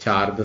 4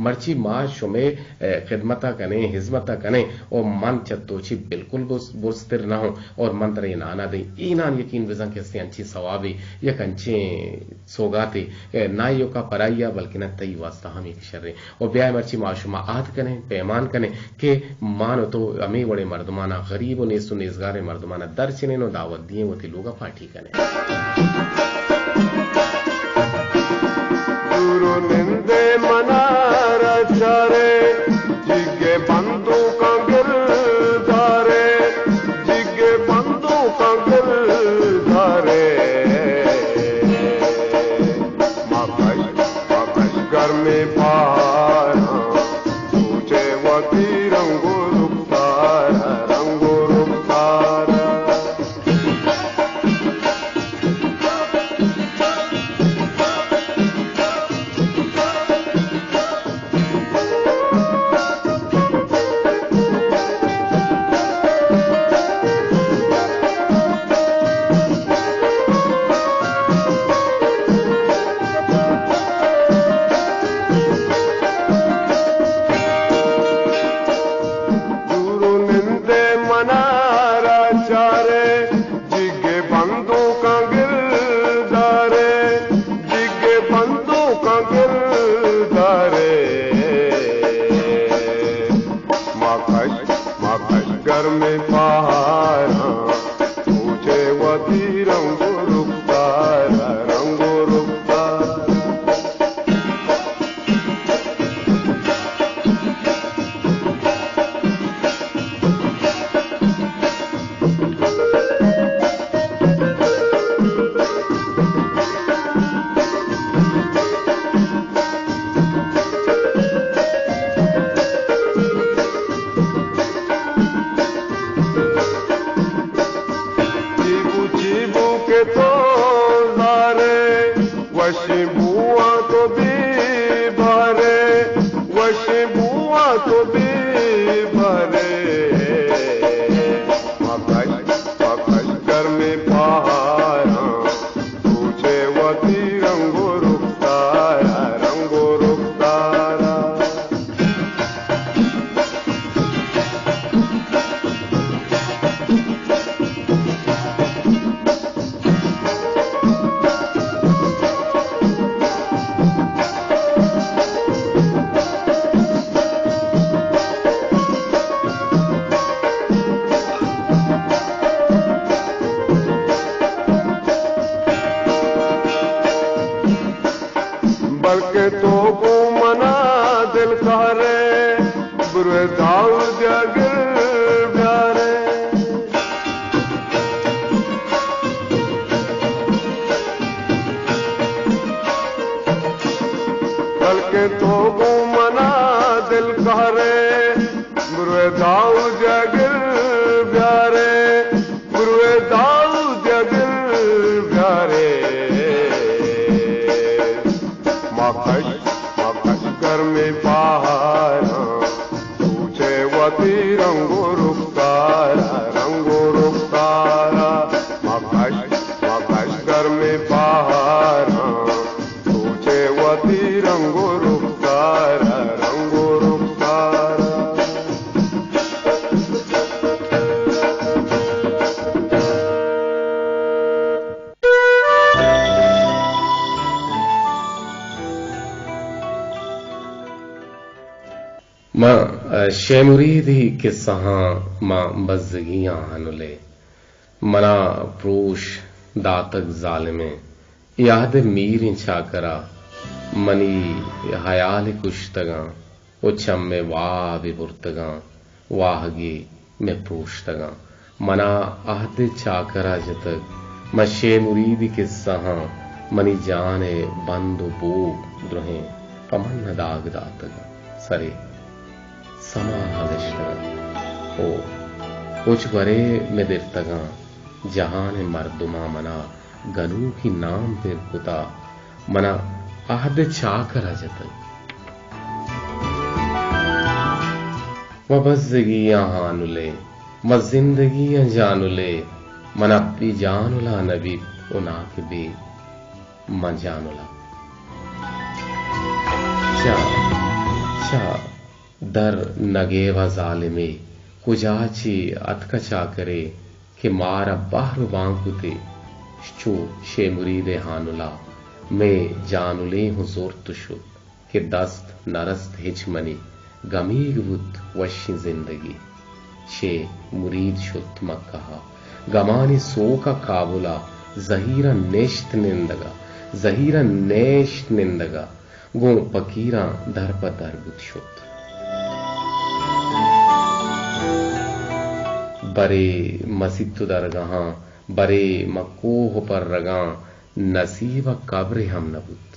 मर्ची माँ शुमे खिदमता कने हिजमता कने और मन चतोची बिल्कुल बुस्तिर ना हो और मंत्र इनाना दे ईनान यकीन बिजन के अंची सवाबी यक अंचे सोगाते ना यो का पराइया बल्कि न तई वास्ता हम एक शर्रे और ब्याह मर्ची माशुमा आद कने पैमान कने के मानो तो अमी बड़े मर्दमाना गरीब और नेस्तु नेजगार मर्दमाना दर्शने नो दावत दिए वो लोगा पार्टी कने गुरु निंदे मनारा चारे जिगे बंधु का गिरधारे जिगे बंधु का गिरधारे माकश घर में पारा सोचे वती रंगो रुखतारा रंगो रुखतारा घर में पहाड़ा ऊंचे वती रंगो रुखतारा रंगो रुखतारा वशी बुआ तो भी भरे वशी बुआ तो भी भरे मकश घर में पहाड़ा पूछे वती रंगो रुखतारा रंगो रुखतारा बल्कि तो को मना दिल करे बुरे दाऊ जगिर प्यारे बल्कि तो को मना दिल करे बुरे दाऊ जगिर प्यारे बुरे दाऊ जगिर प्यारे मकश घर में पहाड़ा पूछे वती रंगो रुखतारा रंगो रुखतारा मकश घर में पहाड़ा पूछे वती रंगो रुखतारा रंगो रुखतारा मां शेमुरीदी किस्सा मां बज़गियां हनुले मना प्रोश दातक जालिमे याद मीर छाकरा मनी हयाल कुश्तगा उच्छम में वाह विपुर्तगा वाहगी में प्रोशतगा मना आहद छाकरा जतक म शेमुरीदी किस्सा मनी जाने बंदो बोग द्रोहे पमन दाग दातगा सरे समा हदश्तगा ओ कुछ बरे में दिरतगा जहान मर्दुमा मना गनू की नाम फिर कुता मना आहद चाकर जतक व बज़गियां हानुले म जिंदगियां जानुले मना भी जानुला नबी उना के बे म जानुला दर नगे व जालिमे कुजाची अतकचा करे कि मारा बाहर बांकुते शो शे मुरीदे हानुला मैं जानुले हूं जोर तुशुद कि दस्त नरस्त हिचमनी गमीग बुत वशी जिंदगी शे मुरीद शुद्ध मक्का गमानी सो का काबुला जहीरा नेश्त निंदगा गो पकीरा धरपतर बुत शुद्ध बरे मसित्तु दरगाहां बरे मकोह पर रगां नसीब कब्र हम नबुत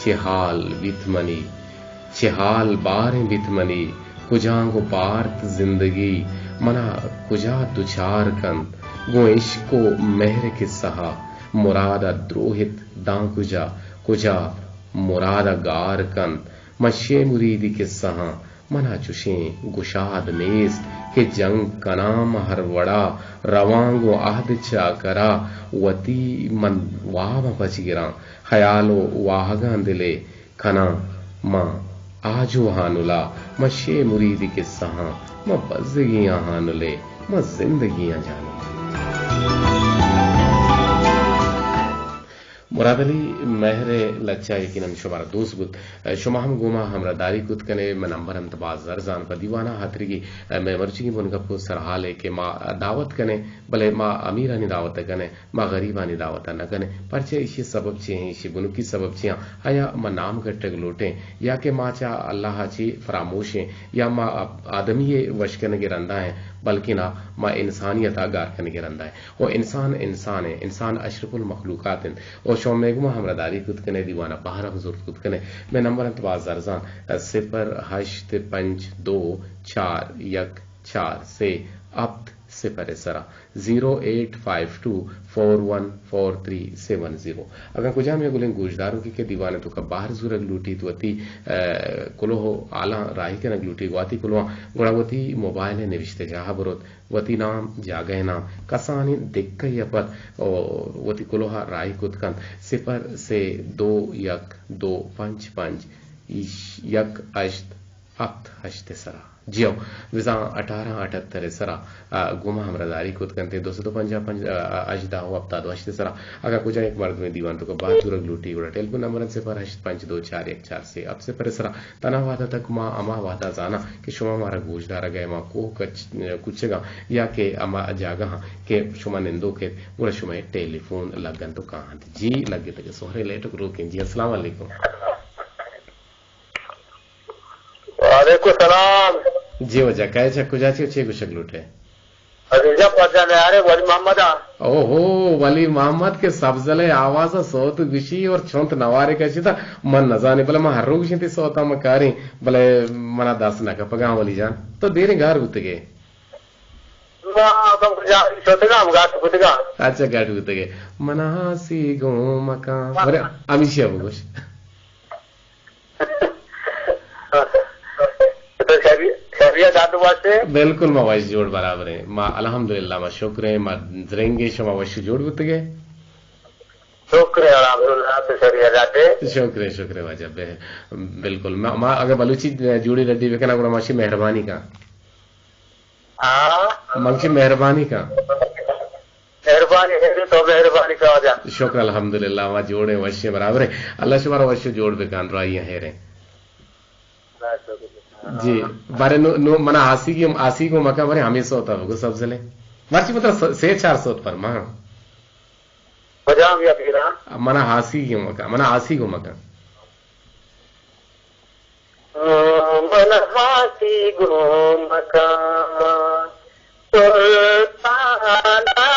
चिहाल बिथमनी चिहाल बारें बिथमनी कुजांगो पार्त जिंदगी मना कुजा दुचार कन गो इश्को मेहर के सहा मुरादा द्रोहित दांकुजा कुजा मुरादा गार कन मशे मुरीदी के सहा मना चुशे गुशाद नेस्त के जंग कनाम हर वड़ा रवांगो आहद चा करा वती मन वाव बच गिरा खयालो वाहगा दिले खना मां आजो हानुला मशे मुरीदी के सहा म बज़गियां हानुले म जिंदगियां जानो मुराद अली महरे लच्चा यकीनन शुमारा दोस्त बुत शुमा हम गोमा हमरा दारी कुत कने मैं नंबर अंतबाज जरजान पर दीवाना हाथरी मैं मर्ची की बुनका को सरहाले के मां दावत कने भले मां अमीरानी दावत कने मां गरीबानी दावत न कने परचे इसी सबब छे इसी बुनु की सबब छे आया मां नाम गट्टे लोटे या के मां चा अल्लाह ची फरामोशे या मां आदमी वश कने के रंदा है बल्कि ना मां इंसानियत आगार कने के रंदा है वो इंसान है इंसान अशरफुल मखलूकात है और शोमेगमा हमरा दारी कुत कने दीवाना बाहर हुजूर कुत कने मैं नंबर अंतबाज जरजान 0852414 से अब सिफर सरा 085241437 अगर कुछ हम गुलें गोशदारों की दीवाने तो का बाहर जुरग लूटी तो अति कुलो आला राही के नग लूटी वाती कुलो गुणावती मोबाइल है निविष्टे जहा बरोत वती नाम जागे नाम कसानी दिक्क यपत वती कुलो राही कुतकन सिफर से 21255 यक अष्ट अप्त हश्ते सरा जियो विजा 1878 सरा गुमा हमरा दारी खुद करते 255 अजदा हो अपता दो हश्ते सरा अगर कुछ एक मर्द में दीवान तो को बात तुरग लूटी उड़ा टेलीफोन नंबर से पर 852414 से अब से पर सरा तना वादा तक मां अमा वादा जाना कि शुमा मारा गोशदार गए मां को कुछगा या के अमा जागा के शुमा निंदो के उड़ा शुमा टेलीफोन लगन तो कहां जी लगे तो सोहरे लेट रोकें जी अस्सलाम वालेकुम वालेकुम सलाम जी वजह कहे छक्कू जाची छे कुछ लूटे अजीजा पजाने अरे वली मोहम्मद ओहो वली मोहम्मद के सब्जले आवाज सोत गुशी और छोंत नवारे का था मन न जाने भले मैं हर रोग थी सोता मैं कारी भले मना दास ना का पगा वली जान तो देरे घर उतगे अच्छा गाट उतगे मनासी गो मका अरे अमीशिया बुगोश बिल्कुल मां वश जोड़ बराबर है मां अल्हम्दुलिल्लाह मां शुक्र है मां जरेंगे शमा वश जोड़ बुत गए शुक्र है अल्हम्दुलिल्लाह तो शरीय जाते शुक्र वाजब है बिल्कुल मां अगर बलूची जुड़ी रद्दी वेकना गुणा माशी मेहरबानी का मंगशी मेहरबानी का मेहरबानी का वजह शुक्र अल्हम्दुलिल्लाह मां जोड़े वश बराबर है अल्लाह शुमारा वश जोड़ बेकान राई है रे जी बारे नो मना आसी को मका बारे हमेशा होता होगा सब जले मार्ची मतलब से 400 पर मां बजाम या पीरा मना आसी को मका मन हासी गो मका सुल्ताना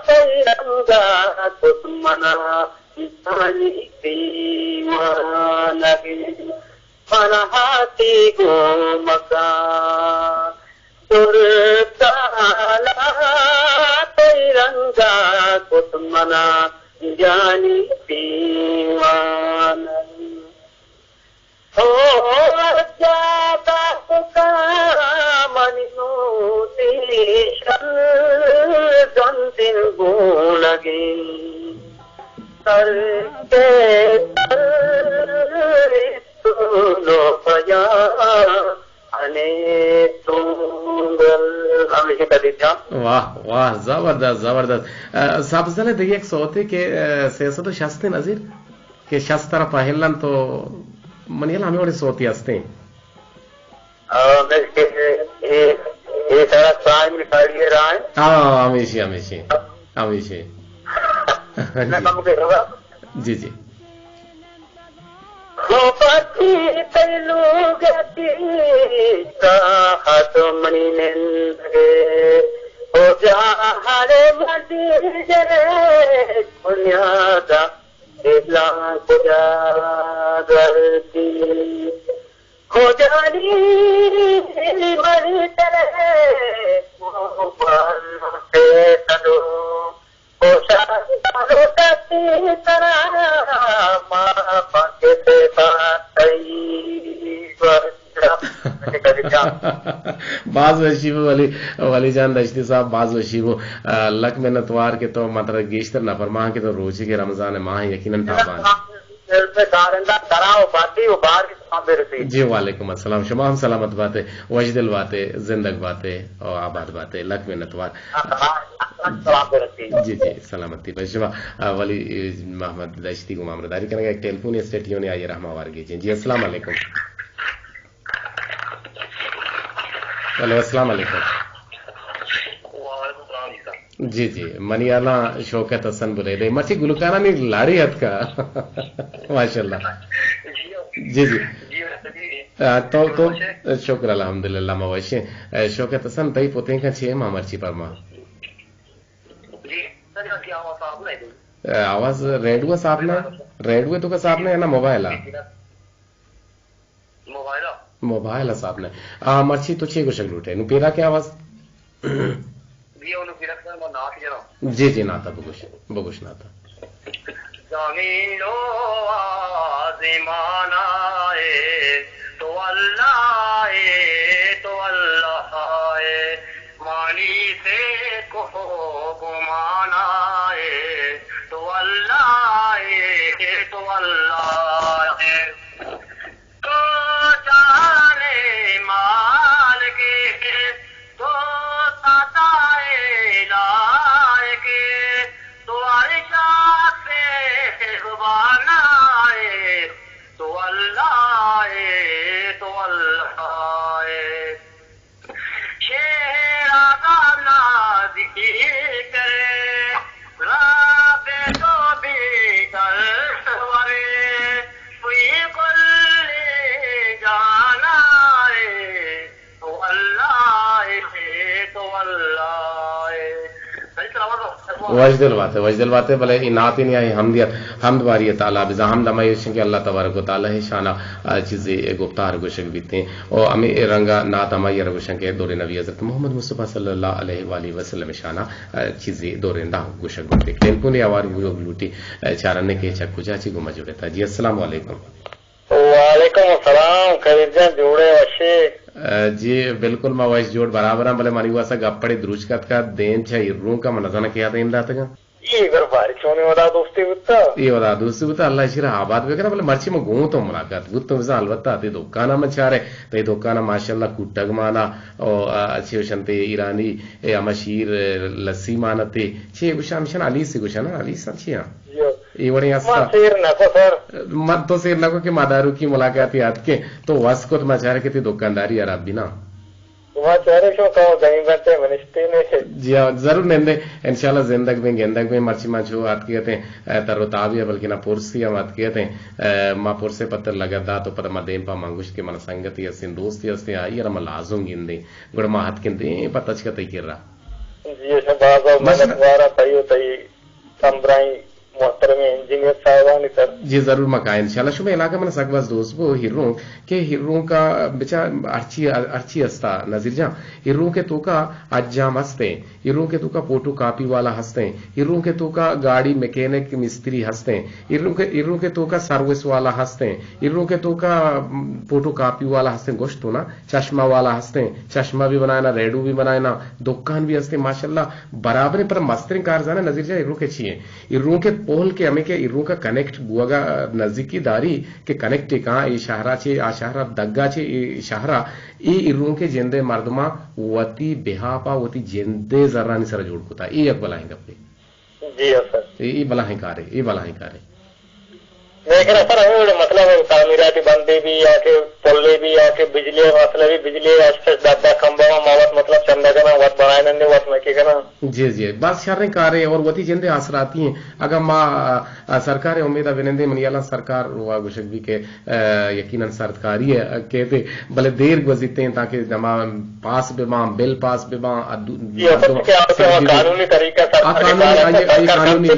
पैरंगा कुतमना इसानी दीवाना मनहाती गो मका सुरताला तिरंगा कुतमना जानी दीवान हो जाता का मनिनो देशन जंती दिन गूं लगी करके सुनो भया अने हमेशा कर दीजिए। वाह वाह, जबरदस्त जबरदस्त। सबसे देखिए एक सोते के से तो शस्ते नजीर के शस्त तरफ पहलन तो मनियल हमें बड़े सोती हंसते हैं। ये सारा क्राइम निकाल लिए रहा है। हाँ हमेशा हमेशा हमेशा जी जी पति तैलू गति हाथ मणि नेंद्रे हो जा हरे मदी जरे बुनियादा इला पूजा करती हो जानी मरी तेरे से तलो हो शादी तरह माँ के से बाज वशीबो वली जान दश्ती साहब बाज वशीबो लक में नतवार के तो मतलब गेश्तर नफरमान के तो रोजे के रमजान माह यकीनन ताबान जी। वालेकुम अस्सलाम। शुमा हम सलामत बातें वजदिल बातें जिंदग बातें और आबाद बातें लक में नतवार जी जी सलामती भाई शुमा वली मोहम्मद दश्ती को मामलदारी करेंगे। एक टेलीफोन स्टेटियो ने आइए रहमा वार जी जी अस्सलाम वालेकुम। हेलो अस्सलाम वालेकुम। जी जी मनियाला शौकत हसन बुले दे मची गुलकाना ने लाड़ी हथ का माशाल्लाह जी जी तो शुक्र अल्हम्दुलिल्लाह मवशे शौकत हसन तई पोते का छे मामरची परमा आवाज रेडियो साहब ने रेडियो तो का साहब ने है ना मोबाइल साहब ने मर्ची तो छे को शगलूटे नु पेरा के आवाज जी जी नाता बगुश नाता जमीनो आज़माना तो अल्लाह मानी से को गुमाना तो अल्लाह तो जाने माल के तो सताए लाए के तो अर्शा से गुबानाए तो अल्लाह शेरा गाना जिक्र राबे तो भी कर सवरे कोई कुल जाना तो अल्लाह वजदिल बातें भले इनात ही नहीं आई हमदियत हमद वारी ताला बिजा हमद अमायुश के अल्लाह तबारक व तआला है शाना चीजें गुफ्तार गोशक बीते और अमी रंगा नात अमाय रगोशं के दौरे नबी हजरत मोहम्मद मुस्तफा सल्लल्लाहु अलैहि वसल्लम शाना चीजें दौरे ना गोशक बीते टेलीफोन आवार लूटी चारने के चक्कू चाची को मौजूद था। जी अस्सलाम वालेकुम। वालेकुम अस्सलाम खरीदा जोड़े वशे जी बिल्कुल मैं वैस जोड़ बराबर भले मानी हुआ सा गप्पड़ी द्रुजकत का देन छा इर्रू का मनजाना किया था इमदात का ये अगर बारिश होने वाला दोस्ती बुत्ता अल्लाह शिरा आबाद बेकरा भले मर्ची में गूं तो मुलाकात गुत तो विजा अलबत्ता ते दुकाना में चारे ते दुकाना माशाल्लाह कुटग माना और अच्छे शंते ईरानी ए अमशीर लस्सी मानते छे गुशाम शन अली से गुशाना अली सचिया ये बड़ी मत तो शेर नको के मादारू की मुलाकात याद के तो वस को तो मचारे के दुकानदारी यार आप बिना जी हाँ जरूर नेंदे इंशाल्लाह जिंदगी में गेंदग में मर्ची माचो आत कहते हैं तरोताविया बल्कि ना पुरसी हम आत कहते हैं माँ पुरसे पत्थर लगा तो पता मदेन पा मांगुश के मन संगति हस्ते दोस्ती हस्ते आई यार लाजों गिंदे गुड़ माँ हाथ किंदे पता का तय कर रहा मोहतरम इंजीनियर साहबान सर जी जरूर मका इंशाल्लाह शुमे इलाका मन सकवास दोस्त बो हिर्रों के हिर्रों का बेचा अर्ची अर्ची अस्ता नजीर जा हिर्रों के तो का अज्जाम हस्ते हिर्रों के तो का फोटो कॉपी वाला हस्ते हिर्रों के तो का गाड़ी मैकेनिक मिस्त्री हस्ते हिर्रों के तो का सर्विस वाला हस्ते हिर्रों के तो का फोटो कॉपी वाला हस्ते गोश्त तो ना चश्मा वाला हस्ते चश्मा भी बनाना रेडू भी बनाना दुकान भी हस्ते माशाल्लाह बराबर पर मस्तरिंग कार जाना नजीर जा हिर्रों के छिए हिर्रों के पोल के हमें के हिर्रों का कनेक्ट बुआगा नजदीकी दारी के कनेक्ट कहाँ ये शहरा छे आ शहरा दग्गा छे ये शहरा ये हिर्रों के जेंदे मर्दमा वती बेहापा वती जेंदे जर्रानी सर जोड़ कुता ये एक बला है गप्पे जी सर ये बला है कारे ये बला है कारे लेकिन सर हमें मतलब तामीराती बंदे भी आके पोले भी आके बिजली मसला भी बिजली दादा खंबा मावत मतलब चंदा करना वत बनाए नंदे वत में के करना जी जी बात शहर कारे और वती जेंदे आसराती हैं अगर माँ सरकार उम्मीद विनंदे मनियाला सरकार हुआ गुशक भी के यकीनन सरकारी है कहते भले देर गुजरते हैं ताकि जमा पास बेमा बिल पास बेमा कानूनी तरीका कानूनी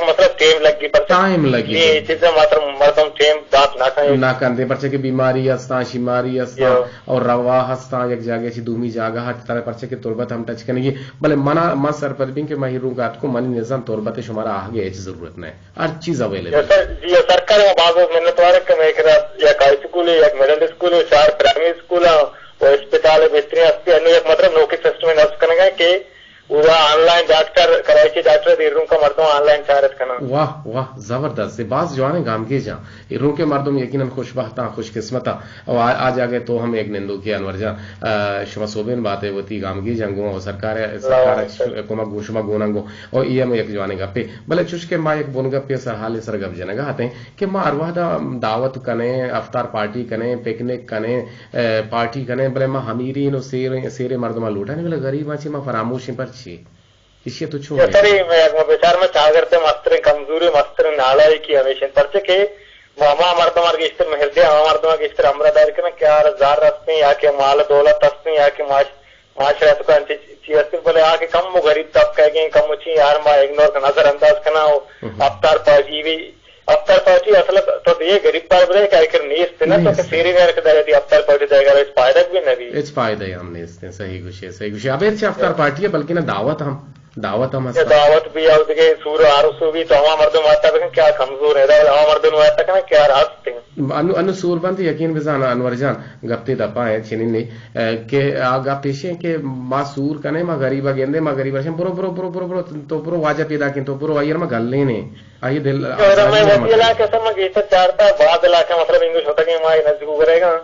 मतलब टाइम लगी मर्दम टेम दांत ना कंदे पर्चे के बीमारी हस्ता शिमारी हस्ता और रवा हस्ता एक जगह से दूमी जगह हट तरह पर्चे के तुरबत हम टच करेंगे भले मना मा सर पर भी के महिरू गात को मनी निजाम तुरबत शुमारा आगे ऐसी जरूरत नहीं हर चीज अवेलेबल जी सरकार में बाग मिन्नत वाले के मैं या हाई स्कूल है या मिडिल स्कूल है 4 प्राइमरी स्कूल है और अस्पताल है बिस्तरी अस्पताल अन्य एक मतलब नौकरी सिस्टम में नर्स करेंगे कि वो ऑनलाइन डॉक्टर कराची डॉक्टर हिर्रों का मर्दों ऑनलाइन चारत करना वाह वाह जबरदस्त बात जो है गांव के जा हिर्रों के मर्दों यकीनन खुशबख्ता खुशकिस्मता और आज आगे तो हम एक निंदो की अनवर जा शुमा सोबेन बात है वती गांव की जंगो और सरकार कोमा गोशमा गोनंगो और ये में एक जवाने गप्पे भले चुश के मां एक बोन गप्पे सर हाल सर गप जनगा आते हैं कि मां अरवादा दावत कने अफ्तार पार्टी कने पिकनिक कने पार्टी कने भले मां हमीरी नो सेरे मर्दमा लूटाने वाले गरीब आची मां फरामोशी पर इसे तो छोड़ विचार में क्या करते मस्तर कमजोरी मस्तर नालाई की हमेशा पर्चे के मामा मर्दमार की स्तर मेहरदे हमा मर्दमा की स्तर अमरादार के ना क्या जार रस्ते या के माल दौलत हस्ते या के माशरत को चीज बोले आके कम गरीब तबका के कम ची यार माँ इग्नोर का नजरअंदाज करना हो अफ्तार पाजी भी अफ्तार पाजी असल तो ये गरीब पार बोले क्या कर नीस थे ना तो फेरी वेर के दायरे अफ्तार पार्टी जाएगा इस फायदा भी नहीं इस फायदा हमने इसने सही कुछ अब अच्छे अफ्तार पार्टी है बल्कि ना दावत हम भी आवते सूर आरसू भी तो हमारा मर्दों आता है क्या कमजोर है हमारा मर्दों आता है क्या रास्ते अनु सूरबंद यकीन बिजान अनवर जान गप्ते दपा है छिनिने के आगा पेशे के मासूर कने मा गरीबा गेंदे मा गरीबा शम पुरो तो पुरो वाजा पैदा किन तो पुरो आयर मा गल्ले ने आइए दिल मैं वो इलाके समझ गई चारता बाद इलाके मतलब इंग्लिश होता कि मां नजदीक करेगा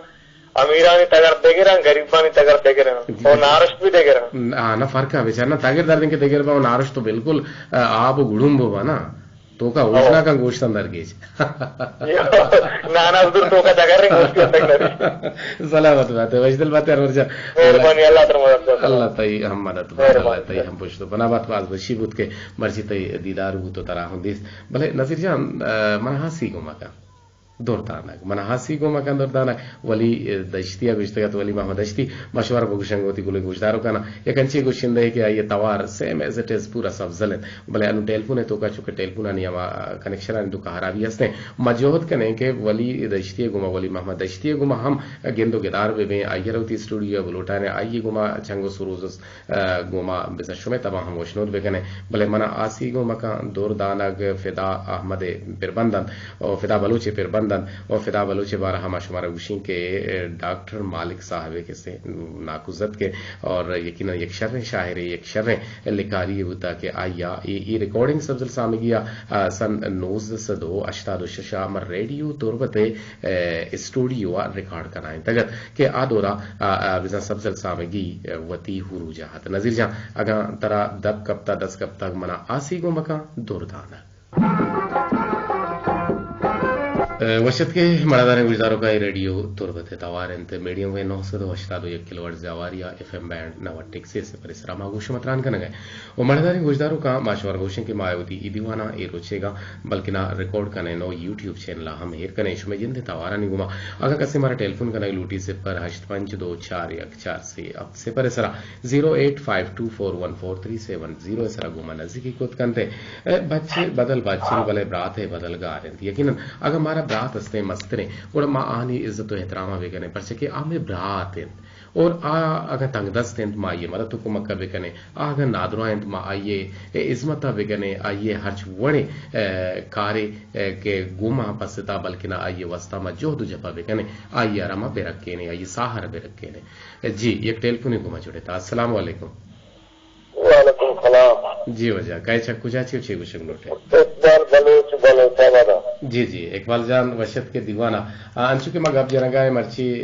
अमीरानी तगर देगे रहा गरीबानी तगर देगे रहा और नारश भी देगे रहा ना फर्क है बेचारा ना तागिर दर्द के देगे रहा नारश तो बिल्कुल आप गुड़ुम बो ना तो का उजना का गोश्त अंदर गेज नाना उधर तो का दगर गोश्त अंदर सलामत बात है वजदल बात है अनवर मेहरबानी अल्लाह तई हम मदद अल्लाह तई हम पुछ तो बना बात बात बशीबुत के मर्जी तई दीदार हु तो तरा हदीस भले नसीर जान मन हासी को मका दुर्दानक मन हासी को मकान दुर्दानक वली दश्तिया गुश्तगत वली मोहम्मद दश्ती मशवरा बगुशंगोती गुले गुजदारो का ना एक अंची गुशिंदे है कि ये तवार सेम एज इट इज पूरा सब जलन भले अनु टेलीफोन है तो का चुके टेलीफोन नहीं हमा कनेक्शन अनु का हरावी हस्ते मजोहद कने के वली दश्तिया गुमा वली मोहम्मद दश्तिया गुमा हम गेंदो गेदार बे आयरवती स्टूडियो बलोटा ने आइए गुमा चंगो सुरूज गुमा बिजशुमे तबा हम वशनोद बेकने भले मना आसी गुमा का दुर्दानक फिदा अहमद पिरबंदन और फिदा बलूची पिरबंदन और फिदा बलूचे बारा हम शुमारा गुशी के डॉक्टर मालिक साहब के से नाकुजत के और यकीनन एक शर्र शायर एक शर्र लिकारी होता के आया ये रिकॉर्डिंग सब्जल सामगिया सन 1982 शामर रेडियो तुरबते स्टूडियो रिकॉर्ड कराएं तगत के आदोरा विजा सब्जल सामगी वती हुरू जहात नजीर जा अगा तरा दब कप्ता 10 कप तक मना आसी गो मका दुर्दाना वशत के मड़ादारे गुजदारों का रेडियो तुरबत तवार इंत मीडियम वे 981 किलोवाट जावारिया एफएम बैंड नवटिक से परिसर मागोश मतरान कन गए और मड़ादारे गुजदारों का माशवार गोशन के मायावती ईदीवाना ए रोचेगा बल्कि ना रिकॉर्ड कने नो यूट्यूब चैनल हम हेर कने शुमे जिंदे तवारा नहीं गुमा अगर कसे हमारा टेलीफोन कने लूटी से पर 8524 से अब से परिसर 085241437 सरा गुमा नजदीकी कोत कंते बच्चे बदल बच्चे बले ब्रात है बदल गार यकीनन अगर हमारा ब्रात हस्ते मस्तरे और माँ आनी इज्जत एहतरामा वेगने पर से आमे ब्रात और अगर तंगदस्त माँ ये मदद को मक्का बेकने अगर नादरा माँ आइए इज्मत बेगने आइए हर्च वणे कारे के गुमा पसता बल्कि ना आइए वस्ता में जोहदु जपा बेकने आइए आरामा बेरक्के ने आइए साहर बेरक्के ने जी एक टेलीफोन गुमा जुड़े था अस्सलाम वालेकुम। वालेकुम सलाम जी वजह काय चक्कू जाची छे गुशक लोटे इकबाल बलोच जी जी इकबाल जान वशत के दीवाना अंशु के मग अब जनगा मर्ची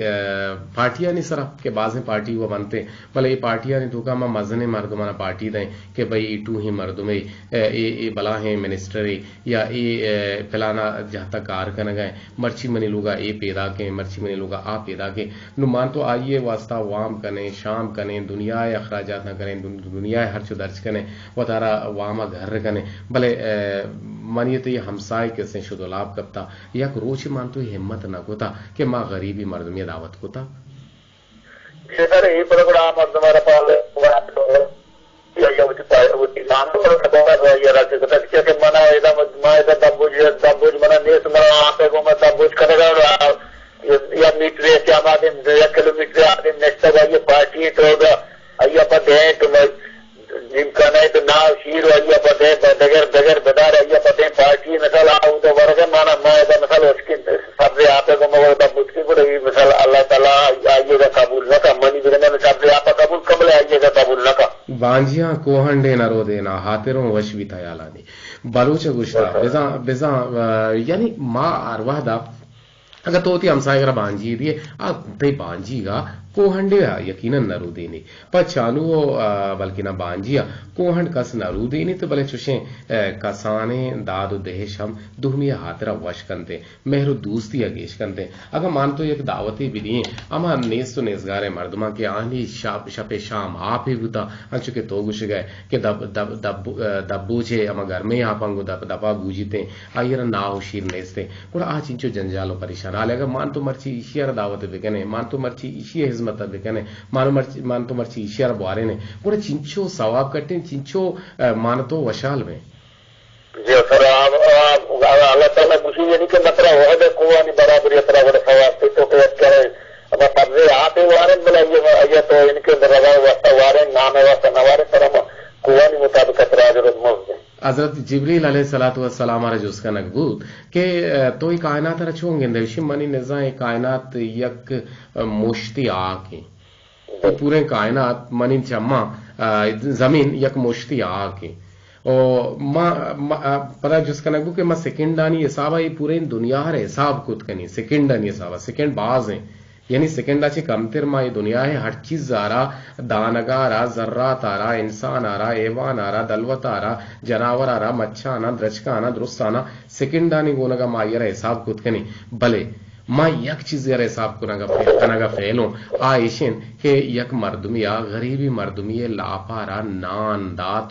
पार्टियां नहीं सर के बाजें पार्टी हुआ बनते भले ये पार्टियां नहीं धोखा मां मजने मर्दमाना पार्टी दें कि भाई टू ही मर्दुमे ये बला है मिनिस्टर या ये फलाना जहां तक कार कर गए मर्ची मनी लोगा ए पैदा के मर्ची मनी लोगा आ पैदा के नुमान तो आइए वास्ता वाम कने शाम कने दुनिया अखराजात न करें दुनिया हर दर्ज कने वो तारा वामा घर कने भले मानिए तो ये हमसाय के से शुद्ध लाभ करता या रोच मान तो हिम्मत न होता कि माँ गरीबी मर्द में दावत होता जिमकाना तो ना शीर आइया पते बगैर बगैर बदार आइया पते पार्टी नसल आऊ तो वर्ग माना मैं नसल उसकी सबसे आपे को मगर तब मुझकी को रही मिसाल अल्लाह ताला आइएगा कबूल न का मनी बिना में सबसे आपा कबूल कबले आइएगा कबूल न का बांजिया कोहंडे न रो देना हाथिरों वश भी था यालानी बलूच गुश्ता बेजा बेजा यानी मां अरवादा अगर तो हमसाय करा बांजी दिए आ ते बांजी गा कोहंडे यकीनन नरूदीनी पर चालू बल्कि ना बांजिया कोहंड कस नरूदीनी तो भले चुशे कसाने दाद देशम दुहमिया हाथरा वश कंते मेहरू दूसती अगेश कंते अगर मान तो एक दावती भी दिए अमा नेस तो नेसगारे मर्दमा के आनी शपे शाम आप ही बुता अंचु के तो गुश गए कि दब्बू छे अमा घर में आपंगो दपा बूजीते आइर नाव शीर नेस्ते कुड़ा आ चिंचो जंजालो परेशान आले अगर मान तो मर्ची इशियर दावत बेकने मान तो मर्ची इशिय हिजमत बेकने मान तो मर्ची इशियर बुआरे ने कुड़ा चिंचो सवाब कट्टे चिंचो मान तो वशाल में जी सर अल्लाह ताला खुशी यानी कि मतलब वो है कोवानी बराबरी तरह बड़ा सवाब तो के करे अब तबे आते वारे बोला ये तो इनके रवा वास्ता वारे नाम है वास्ता नवारे तरह कोवानी मुताबिक तरह जरूरत मौजूद है हजरत जिब्रील अलैहिस्सलातु वस्सलाम आरा जुस्का नकबूत के तो ही कायनात रा चोंगे देवशी मनी निजा कायनात यक मुश्ती आके पूरे कायनात मनी चम्मा जमीन यक मुश्ती आके और पता जिसका नकबू के मां सेकंडानी हिसाब ये पूरे दुनिया हर हिसाब खुद कनी सेकंडानी हिसाब सेकंड बाज है यानी सेकंडाची कमतिर माँ ये दुनिया है हर चीज आ रहा दानगा आ रहा जर्रात आ रहा इंसान आ रहा एवान आ रहा दलवत आ रहा जनावर आ रहा मच्छा आना द्रचका आना दुरुस्त आना सेकंडानी गोनगा माँ ये हिसाब खुद कनी भले माँ यक चीज यार हिसाब कनागा फैलो आयशिन के यक मर्दुमिया गरीबी मर्दुमिये लापारा नान दात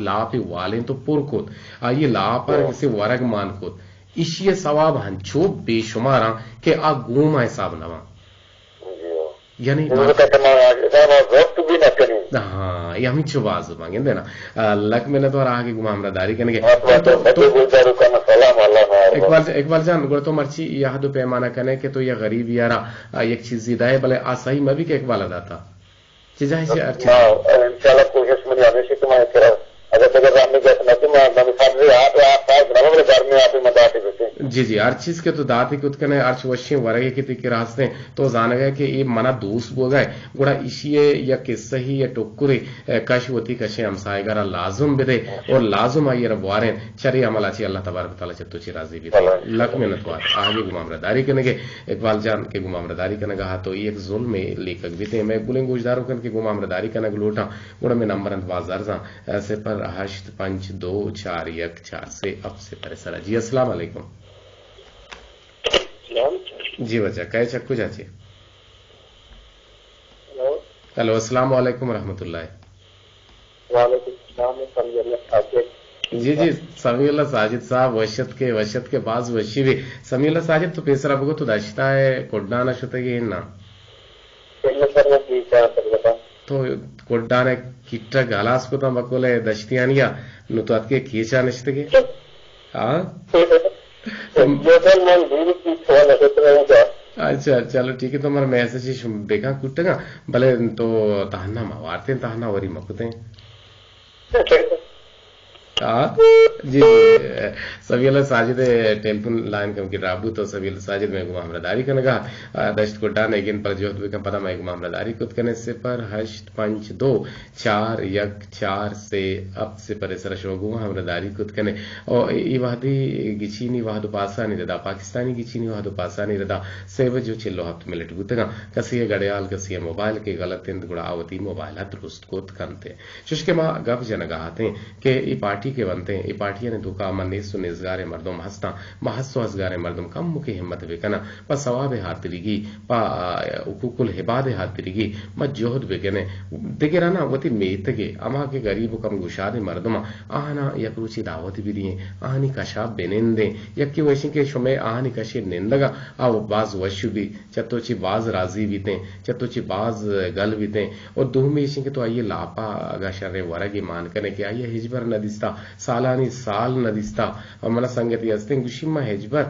लापी वाले तो पुरकुत ये लापार किसी वर्ग मान खुद इशिये सवाब हंचो बेशुमारा के आ गुमा हिसाब नवा यानी हाँ ये हम चुबाज मांगे ना लक में तो आगे घुमा हमरा दारी करने इकबाल जान गुड़ तो मर्ची यह दो पैमाना करने के तो यह गरीब यारा एक चीज जीदा है भले आ सही मैं भी के इकबाल अदा था चीजा है इंशाल्लाह कोशिश में हमेशा तुम्हारे जी जी हर चीज के तो दात कुछ कने अर्च वशी वरगे की रास्ते तो जान गए कि ये मना दूस बो गए गुड़ा इशिये या किस्से ही या टुकुरे कशवती कशे हमसाए गरा लाजुम बिदे और लाजुम आइए रबवारे चरी अमल अच्छी अल्लाह तबारक तआला चत्तो ची राजी भी लक में नतवार आगे गुमामरदारी करने के इकबाल जान के गुमामरदारी करने कहा तो एक जुल्म में लेखक भी थे मैं गुलें गुजदारों करके गुमामरदारी करने लोटा गुड़ा में नंबर अंतवाजार ऐसे पर 852414 से अब से परिसरा जी अस्सलाम वालेकुम जी वजह कहे चक्कू चाची। हेलो अस्सलाम वालेकुम रहमतुल्लाह। जी जी समीउल्लाह साजिद साहब वशत के बाज वशी भी समीउल्लाह साजिद तो पेसरा बगो तो दशता है कोड्डाना शुतगी ना तो कोड्डाना किट्टा गालास को तो बकोले दशतियानिया नु तो अतके खींचा नशतगी हाँ अच्छा चलो ठीक है तो हमारा मैसेज बेगा कुटेगा भले तो तहना मारते तहना वरी मकुते जी सभी साजिद टेलीफोन लाइन कम की राबू तो सभी साजिद में मामलादारी का नगा दश्त को डान एगिन पर जो का पता मैं मामलादारी कुत करने से पर हष्ट 5 2 4 1 4 से अब से पर सर शोगु मामलादारी कुत करने और ये वादी गिचीनी वादु पासा नहीं रदा पाकिस्तानी गिचीनी वादु पासा नहीं रदा सेव जो चिल्लो हफ्त मिनट गुतगा कसी गड़याल कसी मोबाइल के गलत इंद गुड़ा आवती मोबाइल दुरुस्त कुत करते शुष्के मां गप जनगाते के ये पार्टी के बनते हैं ये पार्टियां ने दुका मन्नेसु निजगारे मर्दम हस्ता महस्सु हसगारे मर्दम कम मुके हिम्मत बेकना पर सवाब हातिरिगी पा उकुकुल हिबाद हातिरिगी मत जोहद बेगने दिगेरा ना वती मेतगे अमा के गरीब कम गुशादे मर्दमा आहना यकरुचि दावत भी दिए आहनी कशाब बेनेंदे यक्की वैशी के शुमे आहनी कशे निंदगा आव बाज वशु भी चतोची बाज राजी बीते चतोची बाज गल बीते और दुहमेशी के तो आइए लापा गशरे वरगे मान करने के आइए हिजबर नदिस्ता सालानी साल नदिस्ता मन संगति अस्ते गुशिमा हेजबर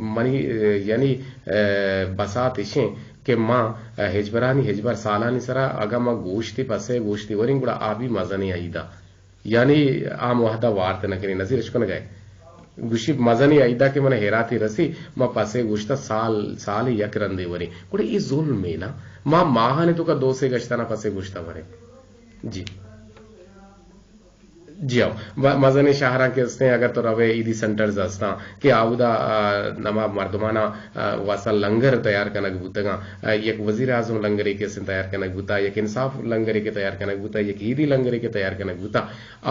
मनी यानी बसात इशे के मां हेजबरानी हेजबर सालानी सरा अगा मां गोश्ती पसे गोश्ती वरिंग गुड़ा आबी मजा नहीं आईदा यानी आम वहदा वार्त न करी नजीर इश्को न गए गुशी मजा नहीं आईदा के मन हेराती रसी मां पसे गोश्ता साल यक रंदे वरी गुड़े ये जुल्म में ना मां माह ने तो का 2 से गश्ता ना पसे गोश्ता वरे जी जी आओ मजनी शाहरा के उसने अगर तो रवे ईदी सेंटर्स अस्ता कि आउदा नमा मर्दमाना वासा लंगर तैयार करना गुतगा एक वजीर आजम लंगरे के तैयार करना गुता एक इंसाफ लंगरे के तैयार करना गुता एक ईदी लंगरे के तैयार करना गुता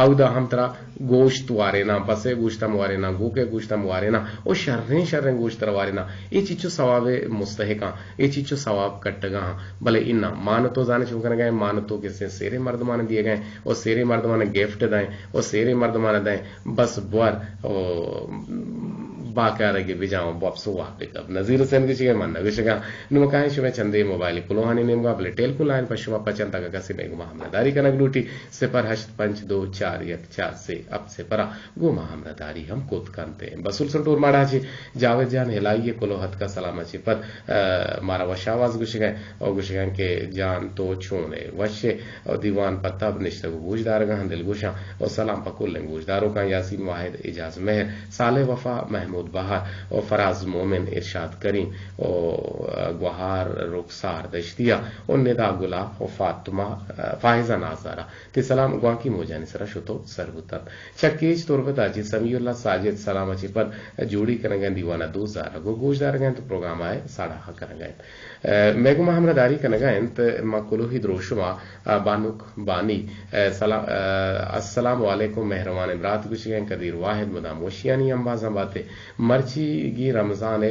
आउदा हम तरा गोश्त वारे ना बसे गोश्त वारे ना गोके गोश्त वारे ना और शर्रें गोश्त वारे ना ये चीजो सवाबे मुस्तहिका ये चीजो सवाब कट्टगा भले इन्ना मानतो जाने चुकन गए मानतो के सेरे मर्दमान दिए गए और सेरे मर्दमान गिफ्ट दें और सेरे मर्दमान दें बस बुआर बाकारे बिजाओ बॉप्सो वापिकब नजीर हुसैन की चिके मन विशगा नुमकाय शुमे चंदे मोबाइल कुलोहानी नेम गाबले टेलीफोन लाइन पर शुमा पचंता का कसी में गुमाहमदारी का नगलूटी से पर हष्ट 5 2 4 1 4 से अब से परा गुमाहमदारी हम कोत करते हैं बसुल सटूर माड़ा छी जावेद जान हिलाइए कुलोहत का सलाम छी पर मारा वशावाज गुशगा और गुशगा के जान तो छोने वशे और दीवान पत्तब निश्तगु गुजदार गहन दिल गुशा और सलाम पकुल गुजदारों का यासीन वाहिद इजाज मेहर साले वफा महमूद बहार और फराज मोमिन इरशाद करीम और गुहार रुखसार दश्तिया और निदा गुलाब और फातिमा फाहिजा नाजारा ते सलाम गुआ की मोजानी सरा शुतो सरबुतत चक्कीज तुरबता जी समीउल्लाह साजिद सलाम अच्छी पर जोड़ी करंगे दीवाना 2000 गो गोजदार गए तो प्रोग्राम आए साड़ा हक करंगे मेगु महमदारी करंगे त मकुलुही द्रोशुमा बानुक बानी अस्सलाम वालेकुम मेहरबान इमरात गुशिगे कदीर वाहिद मुदाम वशियानी अंबाज़ बाते मर्ची गी रमजान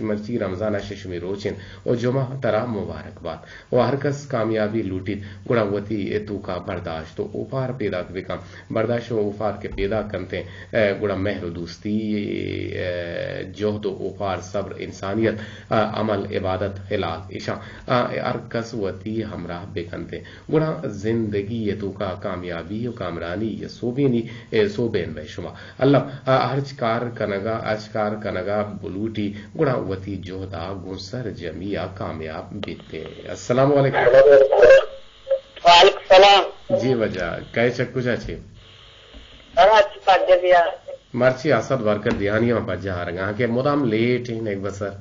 मर्ची रमजान शशमी रोचिन और जुमा तरा मुबारकबाद और हर कस कामयाबी लूटी गुणावती तू का बर्दाश्त तो उफार पैदा विकम बर्दाश्त और उफार के पैदा करते गुड़ा मेहर दोस्ती जोहद उफार सब्र इंसानियत अमल इबादत हिलाल ईशा हर कस वती हमरा बेकनते गुड़ा जिंदगी ये तू का कामयाबी और कामरानी ये सोबेनी सोबेन वैशुमा अल्लाह हरचकार कनगा अचकार कनगा बुलूटी गुणावती जोहदा गुसर जमिया कामयाब बीते अस्सलाम वालेकुम सलाम जी वजह कहे चक्कू चाची मर्ची असद वर्कर दिहानी में बजा रंगा के मुदाम लेट है एक बसर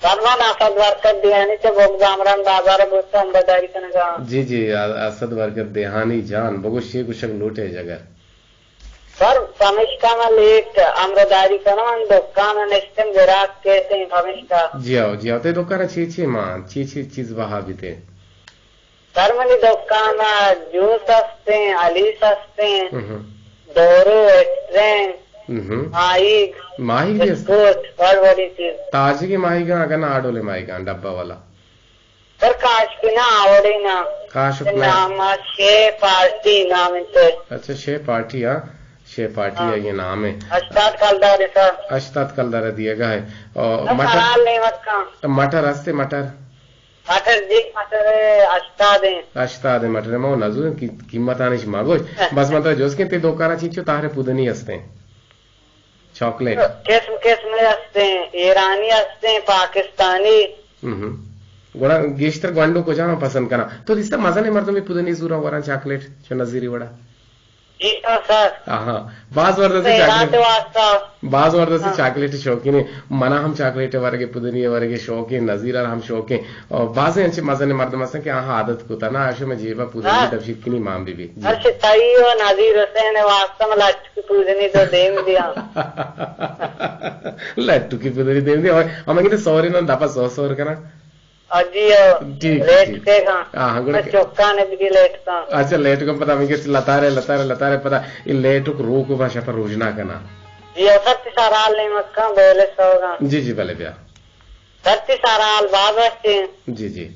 सरमान असद वर्कर दिहानी से बोगजामरान बाजार बुस्ता अंबदारी कनगा जी जी असद वर्कर दिहानी जान बगुशी कुशक लूटे जगह सर फमिश्का में लेट आमदारी करना दुकान नेस्टम जराक कहते हैं फमिश्का जी आओ ते दुकान छी मां छी चीज वहां बीते सर मेरी दुकान जूस सस्ते हैं अली सस्ते हैं दोरो एक्सट्रें माही माही भी बड़ी चीज ताजी की माही का अगर ना आडोले माही का डब्बा वाला सर काश की ना आवड़े ना काश नाम शे पार्टी नाम इनसे अच्छा शे पार्टी हाँ शे पार्टी है ये नाम है अस्ताद कलदार सर अश्तात कलदारा दिएगा है और मटर मटर हस्ते मटर जी मटर अस्ताद मटर में नजू कीमत आने से मांगो बस मतलब जो उसके ते दो कारा चीचो तारे पुदनी हस्ते चॉकलेट किस्म किस्म हस्ते ईरानी हस्ते पाकिस्तानी गोड़ा गेस्टर ग्वांडो को जाना पसंद करना तो इससे मजा नहीं मरता मैं पुदनी जूरा वरा चॉकलेट जो नजीरी वड़ा जी सर हाँ बाज वर्द से चॉकलेट बाज वर्द से चॉकलेट शौकीन है मना हम चॉकलेट वर्गे पुदनी वर्गे शौकीन नजीर हम शौकीन और बाज अच्छे मजा नहीं मरता मसा कि हाँ आदत को था ना आशो में जीवा पुदनी दबशित की नहीं माम बीबी अच्छा ताई और नजीर हुसैन वास्तव में लट्टू की पुदनी तो देम दिया लट्टू की पुदनी देम दिया और हमें कितने सौरी ना दफा सौ का ना चौका ने भी लेट का अच्छा लेट को पता मैं लतारे पता ये लेट को रो को भाषा पर रोजना करना जी सत्य साराल नहीं मक्का बोले सोगा जी पहले ब्याह सत्य साराल बाबा से जी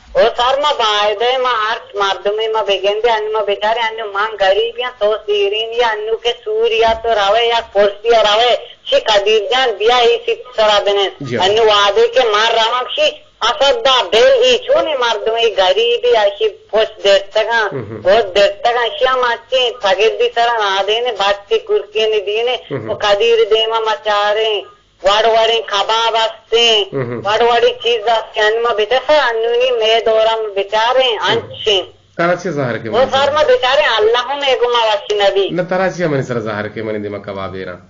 ओ सर मा बायदे मा अर्थ मर्दमे मा बेगेंदे अन्नु मा बेचारे अन्नु मां गरीबियां तो सीरीन या अन्नु के सूर्या तो रवे या कोर्सिया रवे शी कदीर जान बिया ही सित सरा देने अन्नु वादे के मार रामक्षी असदा बेल ही छोने मर्दमे गरीबी अशी पोस्ट देता बहुत देता श्याम अच्छे तगेदी सरा ना देने बात कुर्के ने दीने वो कदीर देमा मचारे वाड़वाड़ी कबाब हस्ते वाड़वाड़ी चीज हस्ते अन्मा बेचा अन्नुनी मे दोरम बेचारे अंशे तराची जहर के वो सर में बेचारे अल्लाह में गुमा वासी नबी न तराची मनी सर जहर के मनी दिमा कबाब देना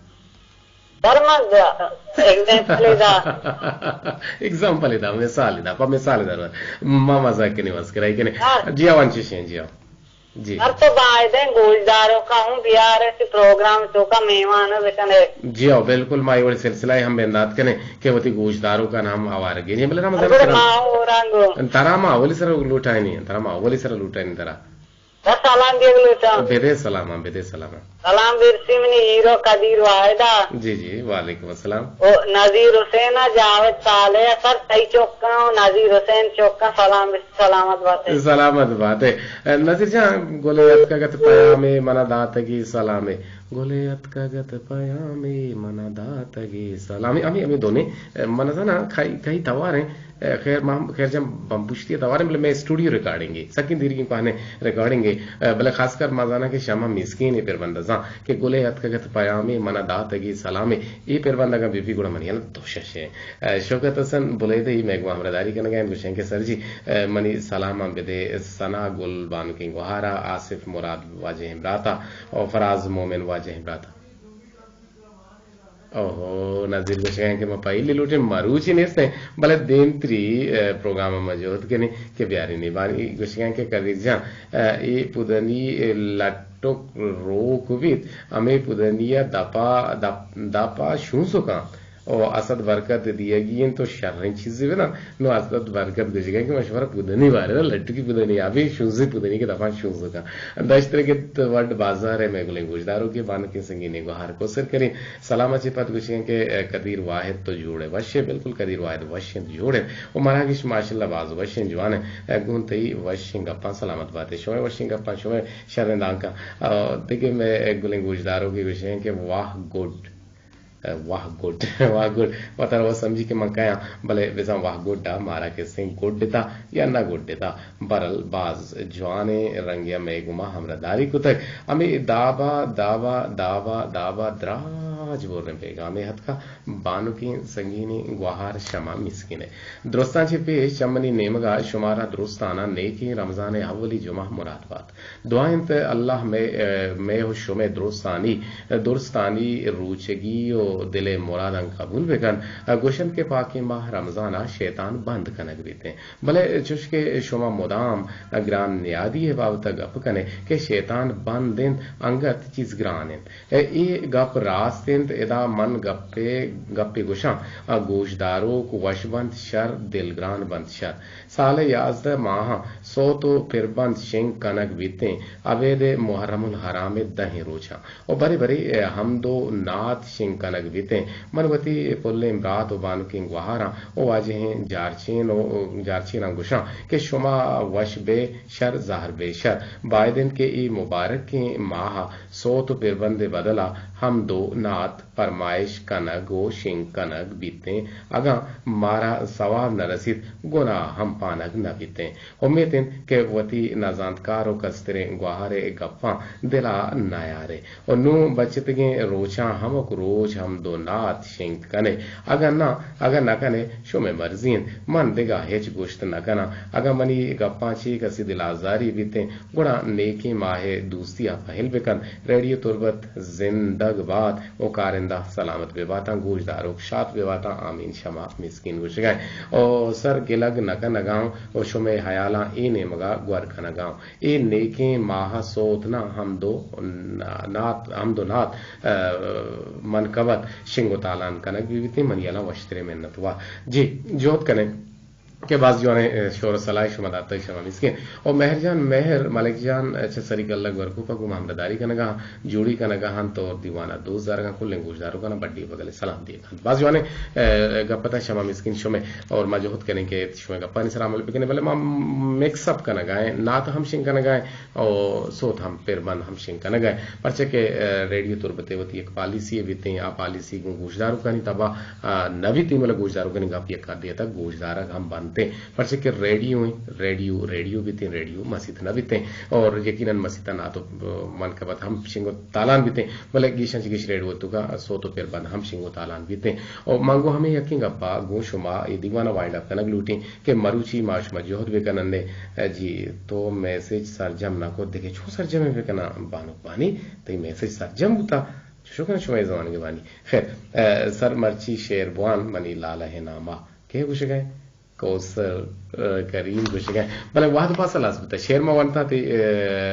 एग्जाम्पल इदा मिसाल इदा मामा जा के निवास कराई के ने जी आवांची से जी अब तो बायदे गोलदारों का हूँ बिहार ऐसे प्रोग्राम तो का मेहमान है जी हाँ बिल्कुल माई वाली सिलसिला हम बेंदात करें के वती गोशदारों का नाम आवार गे बोले ना तारा मावली सर लूटाए नहीं तारा मावली सर लूटाए नहीं तारा सलाम दिया बेदे सलामा सलाम बिरसिमनी हीरो कदीर वाहिदा जी वालेकुम अस्सलाम ओ नजीर हुसैन जावेद साले सर सही चौका नजीर हुसैन चौका सलामत बात है नजीर जान गोलेयत का गत पाया में मना दात की सलामे गोलेयत का गत पाया में मना दात की सलामी अमी दोने मना था ना कई तवार हैं खैर जब बम्पुश्ती तवार मतलब मैं स्टूडियो रिकॉर्डिंगे सकिन दीर की कहने रिकॉर्डिंगे भले खासकर माजाना के शामा मिस्किन है पेरबंदा के गोले हत का गत पयामे मना दात की सलामे ये पेरबंदा का बीबी गुड़ा मनिया दोशश है शौकत हसन बोले दे मैं हमरादारी करने गए गुशें के सर जी मनी सलाम बेदे सना गुल बानु की गुहारा आसिफ मुराद वाजे इमराता और फराज मोमिन वाजे इमराता ओहो नजीर गुशें के मपाई लूटे मरूची नेस्ते भले देंत्री प्रोग्राम मौजूद के नहीं के ब्यारी नहीं बानी गुशें के करीर जा ये पुदनी लट्टो रोक विद हमें पुदनिया दापा शूसो का और असद बरकत दिएगी तो शर्रें चीजें ना नो असद बरकत गुजगा कि मशवरा पुदनी बारे ना लट्टू की पुदनी अभी शूजे पुदनी के दफा शूज का दस तरह के वर्ड बाजार है मैं गुले गुजदारों के बान के संगीने गुहार को सर करें सलामत चिपत गुशें के कदीर वाहिद तो जोड़े वश्य बिल्कुल कदीर वाहिद वश्य जोड़े और मरागिश माशाल्लाह बाज वश्य जवान है गुनते ही वश्य गप्पा सलामत बातें शोए वश्य गप्पा शोए शर्मिंदा का देखिए मैं गुले गुजदारों के विषय के वाह गुड पता वो समझी के मकाया भले वैसा वाह गुड्डा मारा के सिंह गुड देता या ना गुड देता बरल बाज जवाने रंगिया में गुमा हमरा दारी कुतक हमें दावा द्राज बोल रहे पेगा हमें हथ का बानु की संगीनी गुहार शमा मिस्किन है दोस्तान पेश चमनी नेमगा शुमारा दोस्ताना नेकी रमजान अव्वली जुमा मुरादबात दुआएं अल्लाह में हो शुमे दोस्तानी रूचगी दिले मुरादन कबूल बेकन गुशन के पाकी माह रमजाना शैतान बंद कनक बीते भले चुशके शुमा मुदाम ग्रान नियादी है बाबत गप कने के शैतान बंद दिन अंगत चीज ग्रान ए गप रास्तेंत एदा मन गप्पे गुशा गोशदारों को वशबंद शर दिलग्रान बंद शर साले याजद माह सो तो फिर बंद शिंग कनक बीते अवेदे मुहर्रमुल हराम दही रोचा और बड़े बड़े हमदो नाथ शिंग कनक बीते मनवती पुल्ले इमरात और बानु किंग वहारा ओ वाजे हैं जारचीन अंगुशा के शुमा वश बे शर जाहर बे शर बायदिन के ई मुबारक के माह सो तो फिर बंदे बदला हम दो नात फरमाइश कनक गो शिंग कनक बीते अगा मारा सवाब न रसीद गुना हम पानक न बीते उम्मीद के वती नजानकारो कस्तरे गुहारे गप्पा दिला नयारे और नू बचतगे रोचा हम रोज हम दो नात शिंग कने अगर न कने शुमे मर्जीन मन देगा हेच गोश्त न कना अगर मनी गप्पा ची कसी दिलाजारी बीते गुड़ा नेकी माहे दूसरिया पहल बेकन रेडियो तुरबत जिंदग बात ओ कारिंदा सलामत बेबाता गोजदारों शात बेबाता आमीन शमा मिस्किन गुश गए और सर गिलग नका नगाओ और शुमे हयाला ए ने मगा ग्वर खना गाओ ए नेके माह सोत ना हम दो नात मन कवत शिंगो तालान कनक बीबीती मनियाला वश्तरे मेहनत हुआ जी जोत कने के बाद जो है शोर सलाई शुमा दाता शमा मिसके और मेहरजान मेहर मलिक जान अच्छा सरी कल्ला वर्कू पगु मामलदारी कनगा जोड़ी कनगा हन तो दीवाना 2000 का कुल गुजदारों का ना बड्डी बगले सलाम दिए बाद जो है गपता शमा मिस्किन शुमे और मजहूद करने के शुमे गप्पा नि सलाम बिकने भले मा मिक्स अप कनगा है ना तो हम शिंग कनगा है और सोत हम पेर बन हम शिंग कनगा है परचे के रेडियो तुरबते होती एक पॉलिसी बीते आ पॉलिसी गुजदारों का नहीं तबा नवी तीमल गुजदारों का नहीं गप ये कर दिया था गुजदारा हम बन परचे के रेडियो बीते रेडियो मसीद न बीते और यकीनन मसीदा ना तो मन का बात हम शिंगो तालान बीते बोले गिशन गिश रेडियो तुका सो तो फिर बंद हम शिंगो तालान बीते और मांगो हमें यकीन गप्पा गोशुमा ये दीवाना वाइंड अप कनक लूटी के मरुची माश मजोहद बेकनंदे जी तो मैसेज सरजम ना को देखे छो सरजम बेकना बानो पानी तो मैसेज सरजम होता शुक्र शुमा जवान के बानी खैर सर मर्ची शेरबान मनी लाला है नामा के कुछ गए कौसर करीम कुछ गए भले वाद पासलास बता शेर मा वंता ते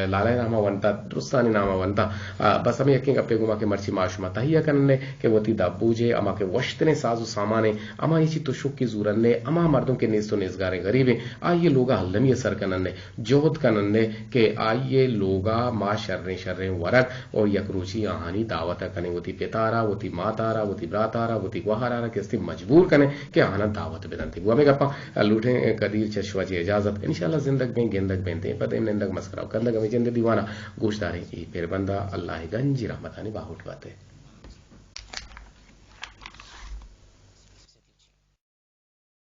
लाला नामा वंता रुस्तानी नामा वंता बस हमें यकीन अपे गुमा के मर्ची माशमा तहिया करने के वती दाबूजे अमा के वश्तने साजो सामाने अमा इसी तो शुक की जूरन अमा मर्दों के नेस्तो नेजगारे गरीबे आइए लोगा हल्लमी सर कनन्ने जोहद कनन्ने के आइए लोगा मा शर्रे वरक और यकरूची आहानी दावत कने वती पेतारा वती मातारा वती ब्रातारा वती गुहारा के मजबूर कने के आना दावत बेदंती गुआ में गप्पा लूटे कदीर चशवा जी इजाजत इंशाल्लाह जिंदग में गेंदक बेनते पते निंदक मस्करा कंदक में जिंदगी दीवाना गोश्तारे फिर बंदा अल्लाह गंजी रहमतानी बाहुट बाते